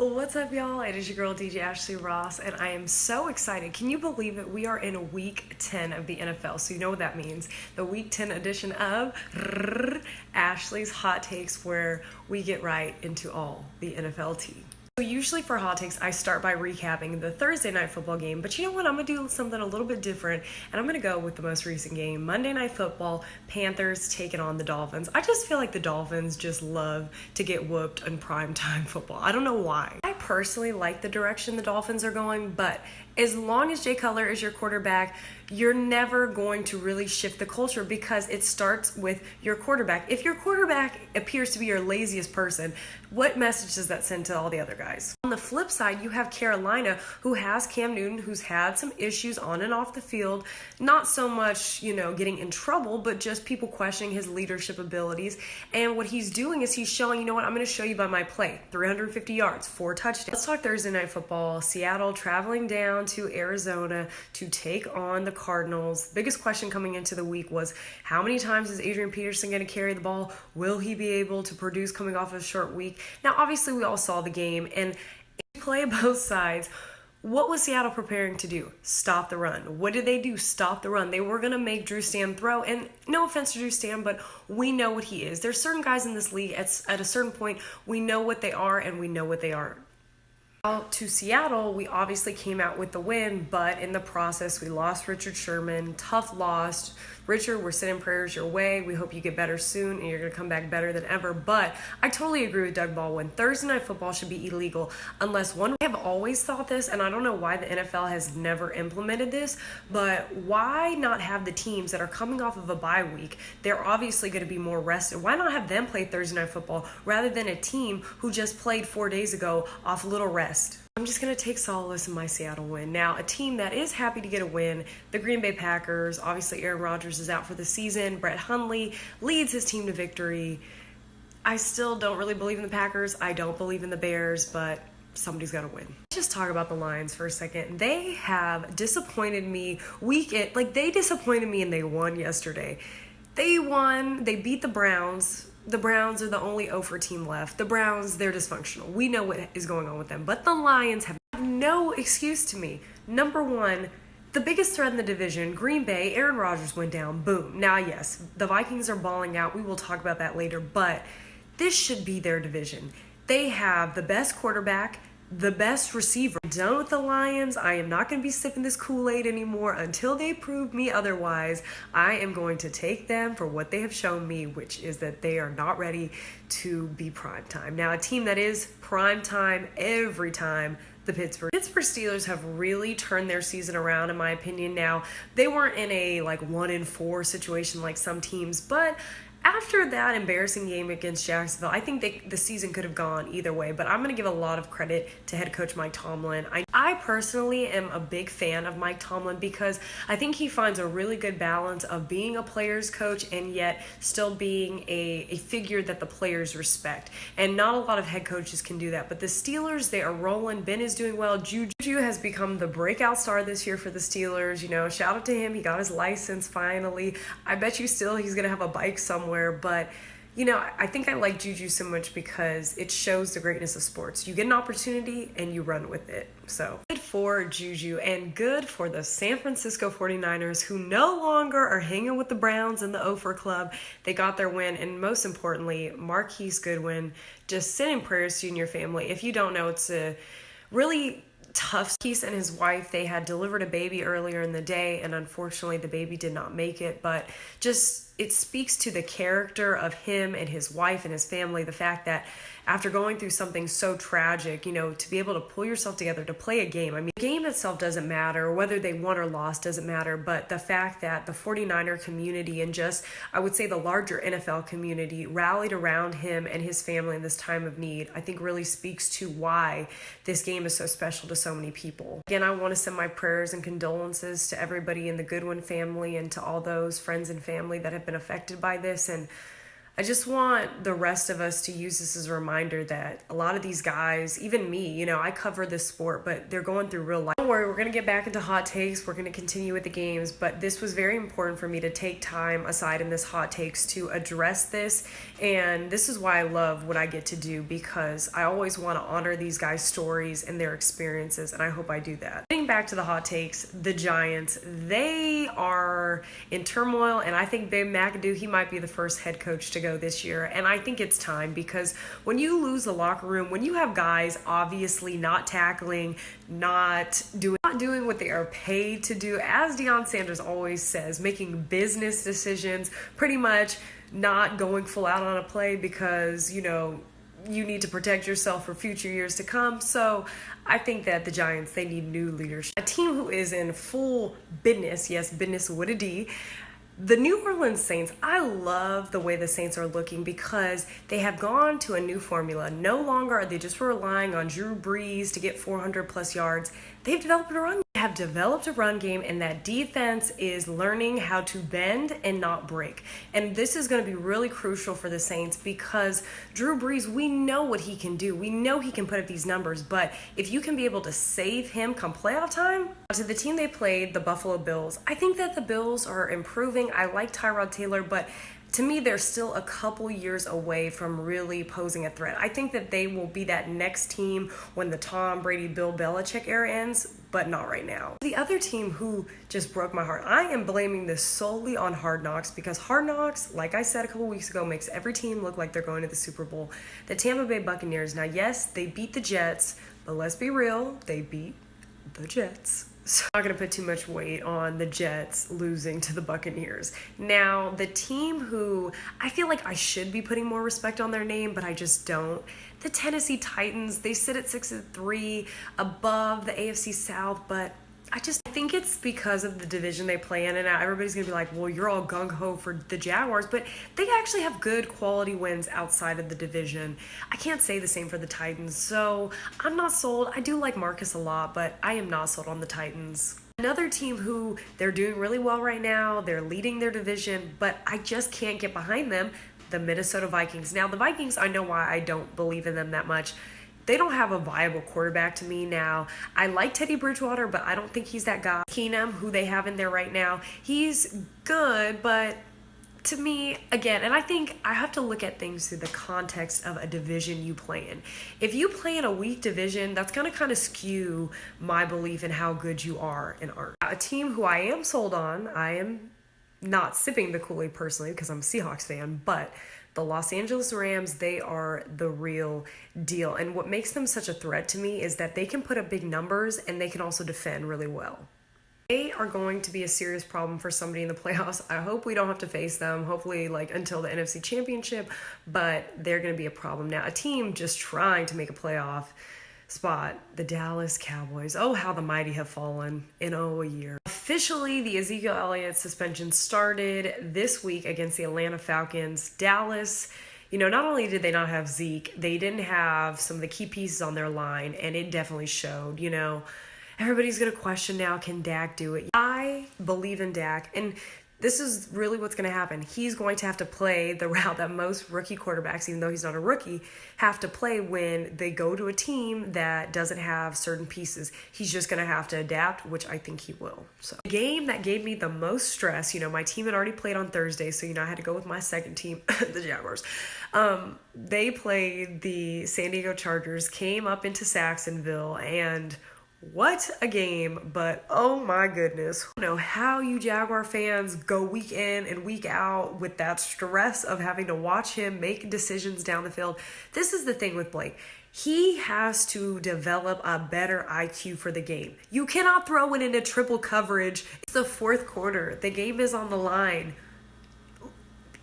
What's up, y'all? It is your girl, DJ Ashley Ross, and I am so excited. Can you believe it? We are in week 10 of the NFL, so you know what that means. The week 10 edition of Ashley's Hot Takes, where we get right into all the NFL tea. So usually for hot takes, I start by recapping the Thursday night football game, but you know what? I'm going to do something a little bit different, and I'm going to go with the most recent game, Monday Night Football, Panthers taking on the Dolphins. I just feel like the Dolphins just love to get whooped in primetime football. I don't know why. I personally like the direction the Dolphins are going, but as long as Jay Cutler is your quarterback, you're never going to really shift the culture because it starts with your quarterback. If your quarterback appears to be your laziest person, what message does that send to all the other guys? On the flip side, you have Carolina, who has Cam Newton, who's had some issues on and off the field. Not so much, getting in trouble, but just people questioning his leadership abilities. And what he's doing is he's showing, I'm going to show you by my play. 350 yards, 4 touchdowns. Let's talk Thursday Night Football. Seattle traveling down to Arizona to take on the Cardinals. The biggest question coming into the week was, how many times is Adrian Peterson going to carry the ball? Will he be able to produce coming off a short week? Now, obviously, we all saw the game, and if you play both sides, what was Seattle preparing to do? Stop the run. What did they do? Stop the run. They were going to make Drew Stam throw, and no offense to Drew Stam, but we know what he is. There's certain guys in this league, at a certain point, we know what they are, and we know what they aren't. To Seattle, we obviously came out with the win, but in the process, we lost Richard Sherman. Tough loss. Richard, we're sending prayers your way. We hope you get better soon and you're going to come back better than ever. But I totally agree with Doug Baldwin. Thursday Night Football should be illegal unless one. I have always thought this, and I don't know why the NFL has never implemented this, but why not have the teams that are coming off of a bye week? They're obviously going to be more rested. Why not have them play Thursday Night Football rather than a team who just played 4 days ago off little rest? I'm just going to take solace in my Seattle win. Now, a team that is happy to get a win, the Green Bay Packers. Obviously, Aaron Rodgers is out for the season. Brett Hundley leads his team to victory. I still don't really believe in the Packers. I don't believe in the Bears, but somebody's got to win. Let's just talk about the Lions for a second. They have disappointed me they disappointed me and they won yesterday. They won. They beat the Browns. The Browns are the only 0-for team left. The Browns, they're dysfunctional. We know what is going on with them. But the Lions have no excuse to me. Number one, the biggest threat in the division, Green Bay, Aaron Rodgers went down. Boom. Now, yes, the Vikings are balling out. We will talk about that later. But this should be their division. They have the best quarterback, the best receiver. I'm done with the Lions. I am not going to be sipping this Kool-Aid anymore until they prove me otherwise. I am going to take them for what they have shown me, which is that they are not ready to be primetime. Now, a team that is primetime every time, the Pittsburgh Steelers have really turned their season around, in my opinion. Now, they weren't in a 1-4 situation like some teams, but after that embarrassing game against Jacksonville, I think the season could have gone either way, but I'm going to give a lot of credit to head coach Mike Tomlin. I personally am a big fan of Mike Tomlin because I think he finds a really good balance of being a player's coach and yet still being a figure that the players respect. And not a lot of head coaches can do that. But the Steelers, they are rolling. Ben is doing well. Juju has become the breakout star this year for the Steelers. Shout out to him. He got his license finally. I bet you still he's going to have a bike somewhere. But, I think I like Juju so much because it shows the greatness of sports. You get an opportunity and you run with it. So good for Juju and good for the San Francisco 49ers, who no longer are hanging with the Browns in the 0-for club. They got their win. And most importantly, Marquise Goodwin, just sending prayers to you and your family. If you don't know, it's a really tough. Keith and his wife, they had delivered a baby earlier in the day, and unfortunately the baby did not make it, but just it speaks to the character of him and his wife and his family, the fact that after going through something so tragic, to be able to pull yourself together to play a game. I mean, the game itself doesn't matter, whether they won or lost doesn't matter, but the fact that the 49er community and just, I would say the larger NFL community rallied around him and his family in this time of need, I think really speaks to why this game is so special to so many people. Again, I want to send my prayers and condolences to everybody in the Goodwin family and to all those friends and family that have been affected by this. And I just want the rest of us to use this as a reminder that a lot of these guys, even me, I cover this sport, but they're going through real life. Don't worry, we're going to get back into hot takes. We're going to continue with the games, but this was very important for me to take time aside in this hot takes to address this. And this is why I love what I get to do, because I always want to honor these guys' stories and their experiences, and I hope I do that. Getting back to the hot takes, the Giants, they are in turmoil, and I think Ben McAdoo, he might be the first head coach to go this year. And I think it's time, because when you lose the locker room, when you have guys obviously not tackling, not doing what they are paid to do, as Deion Sanders always says, making business decisions, pretty much not going full out on a play because, you need to protect yourself for future years to come. So I think that the Giants, they need new leadership. A team who is in full business, yes, business with a D, the New Orleans Saints. I love the way the Saints are looking because they have gone to a new formula. No longer are they just relying on Drew Brees to get 400 plus yards. They've developed a run game, and that defense is learning how to bend and not break. And this is going to be really crucial for the Saints because Drew Brees, we know what he can do. We know he can put up these numbers, but if you can be able to save him come playoff time. To the team they played, the Buffalo Bills, I think that the Bills are improving. I like Tyrod Taylor, but to me, they're still a couple years away from really posing a threat. I think that they will be that next team when the Tom Brady, Bill Belichick era ends, but not right now. The other team who just broke my heart, I am blaming this solely on Hard Knocks, because Hard Knocks, like I said a couple weeks ago, makes every team look like they're going to the Super Bowl. The Tampa Bay Buccaneers, now yes, they beat the Jets, but let's be real, they beat the Jets. So I'm not going to put too much weight on the Jets losing to the Buccaneers. Now, the team who I feel like I should be putting more respect on their name, but I just don't. The Tennessee Titans, they sit at 6-3 above the AFC South, but I think it's because of the division they play in, and now everybody's going to be like, well, you're all gung-ho for the Jaguars, but they actually have good quality wins outside of the division. I can't say the same for the Titans, so I'm not sold. I do like Marcus a lot, but I am not sold on the Titans. Another team who they're doing really well right now, they're leading their division, but I just can't get behind them, the Minnesota Vikings. Now, the Vikings, I know why I don't believe in them that much. They don't have a viable quarterback to me now. I like Teddy Bridgewater, but I don't think he's that guy. Keenum, who they have in there right now, he's good, but to me, again, and I think I have to look at things through the context of a division you play in. If you play in a weak division, that's going to kind of skew my belief in how good you are and aren't. A team who I am sold on, I am not sipping the Kool-Aid personally because I'm a Seahawks fan, but the Los Angeles Rams, they are the real deal. And what makes them such a threat to me is that they can put up big numbers and they can also defend really well. They are going to be a serious problem for somebody in the playoffs. I hope we don't have to face them, hopefully until the NFC Championship, but they're going to be a problem. Now, a team just trying to make a playoff spot, the Dallas Cowboys. Oh, how the mighty have fallen in a year. Officially, the Ezekiel Elliott suspension started this week against the Atlanta Falcons. Dallas, not only did they not have Zeke, they didn't have some of the key pieces on their line, and it definitely showed. Everybody's going to question now, can Dak do it? I believe in Dak, and this is really what's going to happen. He's going to have to play the route that most rookie quarterbacks, even though he's not a rookie, have to play when they go to a team that doesn't have certain pieces. He's just going to have to adapt, which I think he will. So the game that gave me the most stress, my team had already played on Thursday, so, I had to go with my second team, the Jaguars. They played the San Diego Chargers, came up into Saxonville, and what a game, but oh my goodness. I don't know how you Jaguar fans go week in and week out with that stress of having to watch him make decisions down the field. This is the thing with Blake. He has to develop a better IQ for the game. You cannot throw it into triple coverage. It's the fourth quarter. The game is on the line.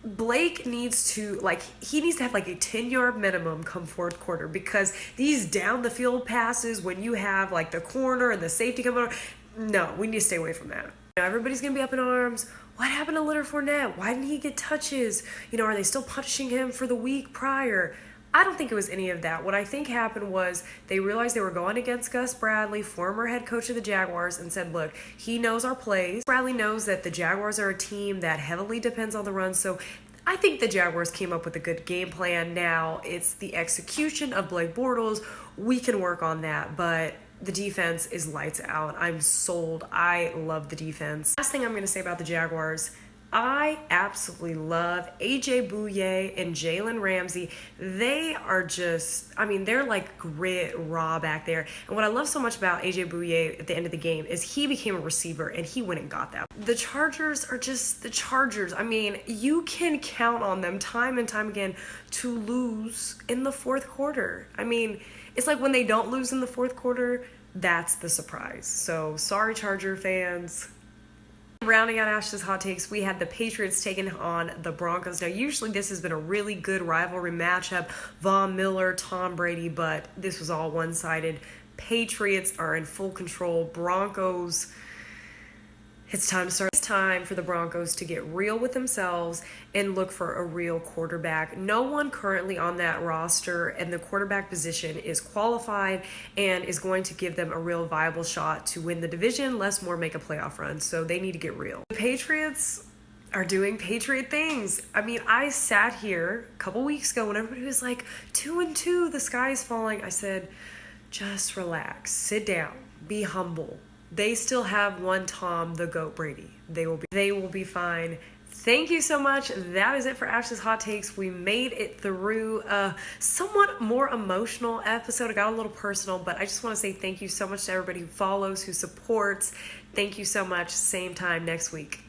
Blake needs to have a 10-yard minimum come fourth quarter, because these down the field passes when you have the corner and the safety coming over, no, we need to stay away from that. Everybody's going to be up in arms. What happened to Leonard Fournette? Why didn't he get touches? Are they still punishing him for the week prior? I don't think it was any of that. What I think happened was they realized they were going against Gus Bradley, former head coach of the Jaguars, and said, look, he knows our plays. Bradley knows that the Jaguars are a team that heavily depends on the run, so I think the Jaguars came up with a good game plan. Now it's the execution of Blake Bortles. We can work on that, but the defense is lights out. I'm sold. I love the defense. Last thing I'm going to say about the Jaguars, I absolutely love AJ Bouye and Jalen Ramsey. They are just, they're like grit raw back there. And what I love so much about AJ Bouye at the end of the game is he became a receiver and he went and got that. The Chargers are just the Chargers. You can count on them time and time again to lose in the fourth quarter. It's like when they don't lose in the fourth quarter, that's the surprise. So sorry, Charger fans. Rounding out Ashley's hot takes, we had the Patriots taking on the Broncos. Now, usually this has been a really good rivalry matchup, Von Miller, Tom Brady, but this was all one-sided. Patriots are in full control. Broncos, it's time to start. It's time for the Broncos to get real with themselves and look for a real quarterback. No one currently on that roster and the quarterback position is qualified and is going to give them a real viable shot to win the division, less more make a playoff run. So they need to get real. The Patriots are doing Patriot things. I sat here a couple weeks ago when everybody was like 2-2, the sky is falling. I said, just relax, sit down, be humble. They still have one Tom, the GOAT Brady. They will be fine. Thank you so much. That is it for Ashley's Hot Takes. We made it through a somewhat more emotional episode. It got a little personal, but I just want to say thank you so much to everybody who follows, who supports. Thank you so much. Same time next week.